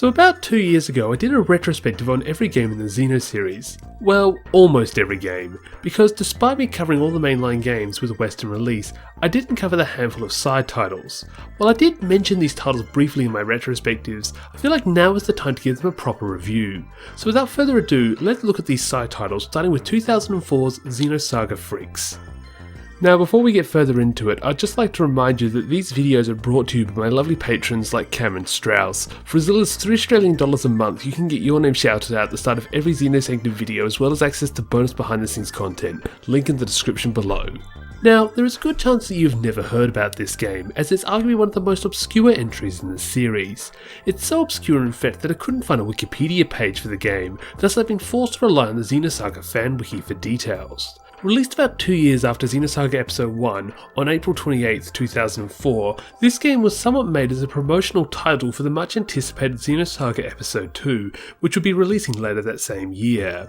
So about 2 years ago I did a retrospective on every game in the Xeno series. Well, almost every game, because despite me covering all the mainline games with a Western release, I didn't cover the handful of side titles. While I did mention these titles briefly in my retrospectives, I feel like now is the time to give them a proper review. So without further ado, let's look at these side titles, starting with 2004's Xenosaga Freaks. Now before we get further into it, I'd just like to remind you that these videos are brought to you by my lovely patrons like Cameron Strauss. For as little as $3 a month, you can get your name shouted out at the start of every Xenosaga video, as well as access to bonus behind the scenes content, link in the description below. Now, there is a good chance that you've never heard about this game, as it's arguably one of the most obscure entries in the series. It's so obscure in fact that I couldn't find a Wikipedia page for the game, thus I've been forced to rely on the Xenosaga fan wiki for details. Released about 2 years after Xenosaga Episode 1, on April 28, 2004, this game was somewhat made as a promotional title for the much anticipated Xenosaga Episode 2, which would be releasing later that same year.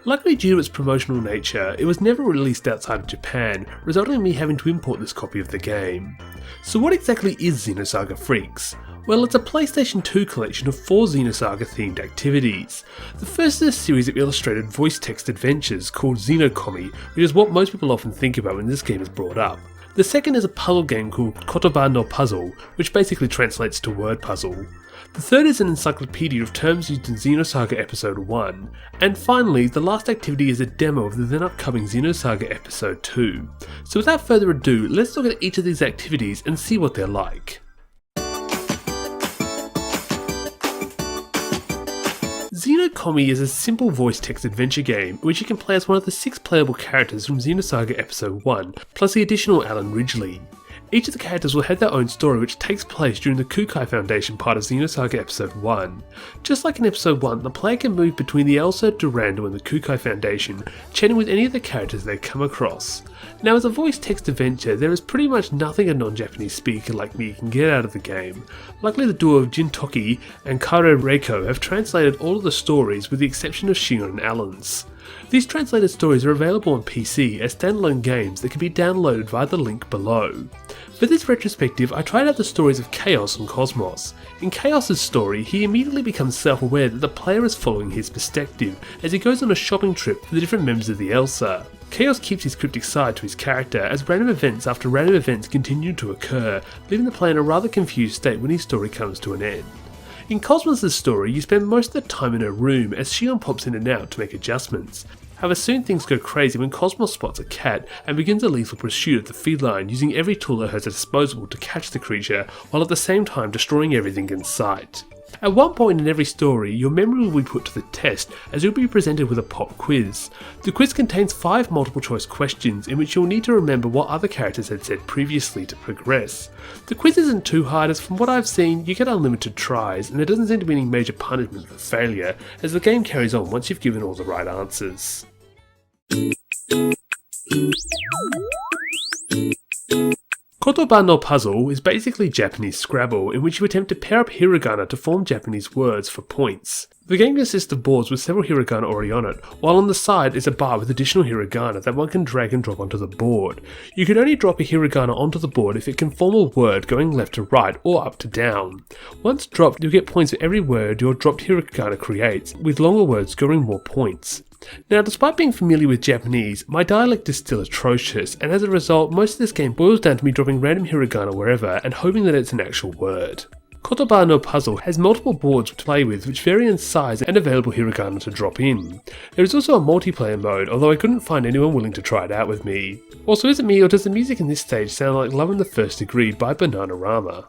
Luckily, due to its promotional nature, it was never released outside of Japan, resulting in me having to import this copy of the game. So what exactly is Xenosaga Freaks? Well, it's a PlayStation 2 collection of 4 Xenosaga themed activities. The first is a series of illustrated voice-text adventures called Xeno Comi, which is what most people often think about when this game is brought up. The second is a puzzle game called Kotoba no Puzzle, which basically translates to word puzzle. The third is an encyclopedia of terms used in Xenosaga Episode 1. And finally, the last activity is a demo of the then upcoming Xenosaga Episode 2. So without further ado, let's look at each of these activities and see what they're like. Xeno Comi is a simple voice-text adventure game in which you can play as one of the 6 playable characters from Xenosaga Episode 1, plus the additional Alan Ridgely. Each of the characters will have their own story which takes place during the Kukai Foundation part of Xenosaga Episode 1. Just like in Episode 1, the player can move between the Elsa, Durando and the Kukai Foundation, chatting with any of the characters they come across. Now as a voice-text adventure, there is pretty much nothing a non-Japanese speaker like me can get out of the game. Luckily the duo of Jintoki and Kare Reiko have translated all of the stories with the exception of Shion and Alan's. These translated stories are available on PC as standalone games that can be downloaded via the link below. For this retrospective, I tried out the stories of Chaos and Cosmos. In Chaos' story, he immediately becomes self-aware that the player is following his perspective as he goes on a shopping trip for the different members of the Elsa. Chaos keeps his cryptic side to his character as random events after random events continue to occur, leaving the player in a rather confused state when his story comes to an end. In Cosmos' story, you spend most of the time in her room as Shion pops in and out to make adjustments. However, soon things go crazy when Cosmos spots a cat and begins a lethal pursuit of the feline, using every tool at her disposal to catch the creature, while at the same time destroying everything in sight. At one point in every story, your memory will be put to the test as you'll be presented with a pop quiz. The quiz contains 5 multiple choice questions in which you'll need to remember what other characters had said previously to progress. The quiz isn't too hard as from what I've seen you get unlimited tries and there doesn't seem to be any major punishment for failure as the game carries on once you've given all the right answers. Kotoba no Puzzle is basically Japanese Scrabble, in which you attempt to pair up hiragana to form Japanese words for points. The game consists of boards with several hiragana already on it, while on the side is a bar with additional hiragana that one can drag and drop onto the board. You can only drop a hiragana onto the board if it can form a word going left to right or up to down. Once dropped, you'll get points for every word your dropped hiragana creates, with longer words scoring more points. Now, despite being familiar with Japanese, my dialect is still atrocious, and as a result, most of this game boils down to me dropping random hiragana wherever and hoping that it's an actual word. Kotoba no Puzzle has multiple boards to play with which vary in size and available hiragana to drop in. There is also a multiplayer mode, although I couldn't find anyone willing to try it out with me. Also, is it me or does the music in this stage sound like Love in the First Degree by Bananarama?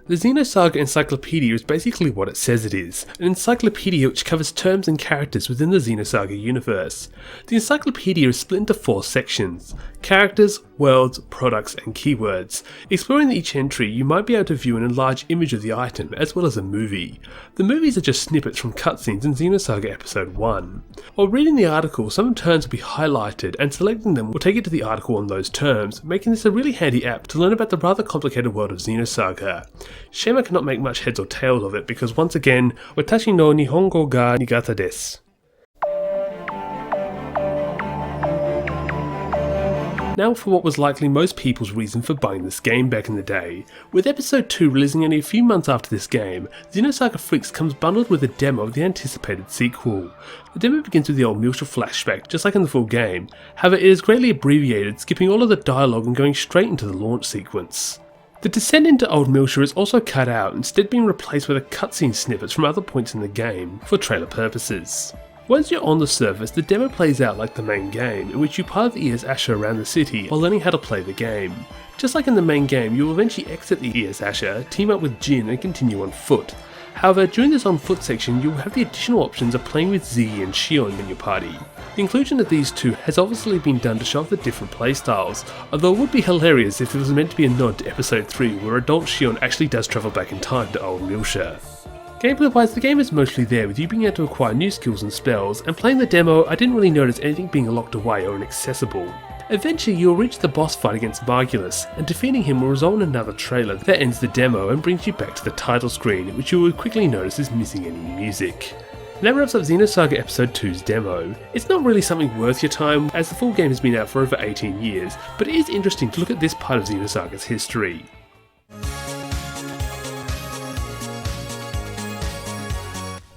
The Xenosaga Encyclopedia is basically what it says it is, an encyclopedia which covers terms and characters within the Xenosaga universe. The encyclopedia is split into 4 sections: characters, worlds, products, and keywords. Exploring each entry, you might be able to view an enlarged image of the item, as well as a movie. The movies are just snippets from cutscenes in Xenosaga Episode 1. While reading the article, some terms will be highlighted, and selecting them will take you to the article on those terms, making this a really handy app to learn about the rather complicated world of Xenosaga. Shame I cannot make much heads or tails of it, because once again, watashi no nihongo ga nigata desu. Now for what was likely most people's reason for buying this game back in the day. With episode 2 releasing only a few months after this game, Xenosaga Freaks comes bundled with a demo of the anticipated sequel. The demo begins with the old Milsha flashback, just like in the full game, however it is greatly abbreviated, skipping all of the dialogue and going straight into the launch sequence. The descent into old Milsha is also cut out, instead being replaced with a cutscene snippets from other points in the game, for trailer purposes. Once you're on the surface, the demo plays out like the main game, in which you pilot the ES Asher around the city while learning how to play the game. Just like in the main game, you will eventually exit the ES Asher, team up with Jin and continue on foot. However, during this on foot section, you will have the additional options of playing with Ziggy and Shion in your party. The inclusion of these two has obviously been done to show off the different playstyles, although it would be hilarious if it was meant to be a nod to episode 3 where adult Shion actually does travel back in time to old Milsha. Gameplay wise, the game is mostly there, with you being able to acquire new skills and spells, and playing the demo I didn't really notice anything being locked away or inaccessible. Eventually you'll reach the boss fight against Margulis, and defeating him will result in another trailer that ends the demo and brings you back to the title screen, which you will quickly notice is missing any music. And that wraps up Xenosaga Episode 2's demo. It's not really something worth your time, as the full game has been out for over 18 years, but it is interesting to look at this part of Xenosaga's history.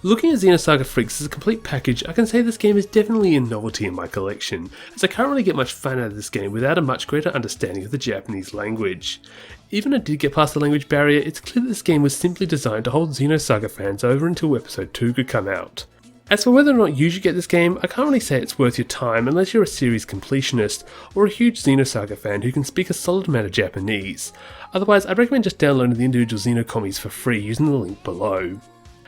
Looking at Xenosaga Freaks as a complete package, I can say this game is definitely a novelty in my collection, as I can't really get much fun out of this game without a much greater understanding of the Japanese language. Even if I did get past the language barrier, it's clear that this game was simply designed to hold Xenosaga fans over until Episode 2 could come out. As for whether or not you should get this game, I can't really say it's worth your time unless you're a series completionist, or a huge Xenosaga fan who can speak a solid amount of Japanese. Otherwise, I'd recommend just downloading the individual Xenocomis for free using the link below.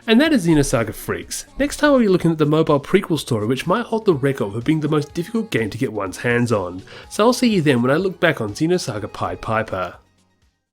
And that is Xenosaga Freaks. Next time I'll be looking at the mobile prequel story, which might hold the record for being the most difficult game to get one's hands on. So I'll see you then when I look back on Xenosaga Pied Piper.